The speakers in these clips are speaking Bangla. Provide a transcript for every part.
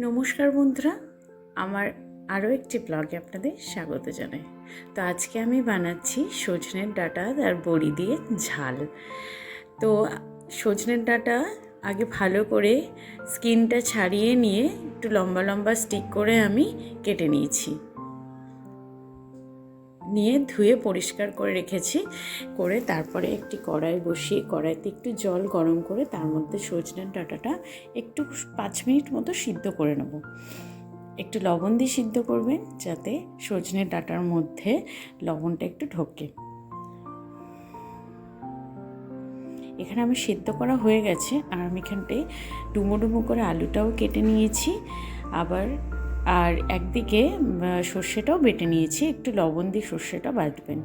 নমস্কার বন্ধুরা, আমার আরও একটি ব্লগে আপনাদের স্বাগত জানাই। তো আজকে আমি বানাচ্ছি সজনের ডাঁটা আর বড়ি দিয়ে ঝাল। তো সজনের ডাঁটা আগে ভালো করে স্কিনটা ছাড়িয়ে নিয়ে একটু লম্বা লম্বা স্টিক করে আমি কেটে নিয়েছি, নিয়ে ধুয়ে পরিষ্কার করে রেখেছি। করে তারপরে একটি কড়াই বসিয়ে কড়াইতে একটু জল গরম করে তার মধ্যে সজনের ডাঁটাটা একটু 5 মিনিট মতো সিদ্ধ করে নেব। একটু লবণ দিয়ে সিদ্ধ করবেন যাতে সজনের ডাঁটার মধ্যে লবণটা একটু ঢোকে। এখানে আমি সিদ্ধ করা হয়ে গেছে, আর আমি এখানটায় ডুমো ডুমো করে আলুটাও কেটে নিয়েছি, আর একদিকে সর্ষেটাও বেটে নিয়েছি। একটু লবণ দিয়ে সর্ষেটা বাটবেন।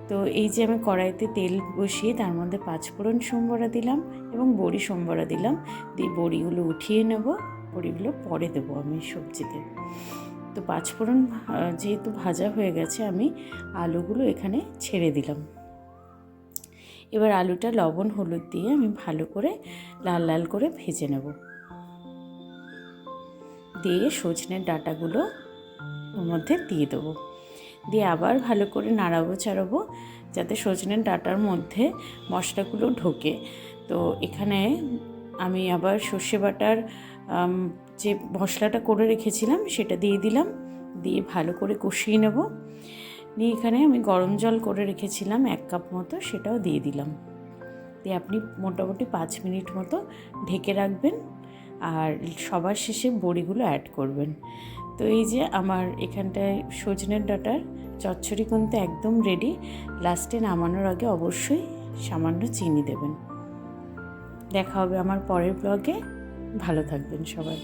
তো এই যে আমি কড়াইতে তেল বসিয়ে তার মধ্যে 5 ফোড়ন সম্বরা দিলাম এবং বড়ি সম্বরা দিলাম, দিয়ে বড়িগুলো উঠিয়ে নেব। বড়িগুলো পরে দেবো আমি সবজিতে। তো 5 ফোড়ন যেহেতু ভাজা হয়ে গেছে, আমি আলুগুলো এখানে ছেড়ে দিলাম। এবার আলুটা লবণ হলুদ দিয়ে আমি ভালো করে লাল লাল করে ভেজে নেব। দিয়ে সজনের ডাঁটাগুলো ওর মধ্যে দিয়ে দেবো, দিয়ে আবার ভালো করে নাড়াবো চাড়াবো যাতে সজনের ডাঁটার মধ্যে মশলাগুলো ঢোকে। তো এখানে আমি আবার সর্ষে বাটার যে মশলাটা করে রেখেছিলাম সেটা দিয়ে দিলাম, দিয়ে ভালো করে কষিয়ে নেব। নিয়ে এখানে আমি গরম জল করে রেখেছিলাম 1 কাপ মতো, সেটাও দিয়ে দিলাম। দিয়ে আপনি মোটামুটি 5 মিনিট মতো ঢেকে রাখবেন, আর সবার শেষে বড়িগুলো অ্যাড করবেন। তো এই যে আমার এখানটায় সজনের ডাঁটার চচ্চড়ি কিন্তু একদম রেডি। লাস্টে নামানোর আগে অবশ্যই সামান্য চিনি দেবেন। দেখা হবে আমার পরের ব্লগে। ভালো থাকবেন সবাই।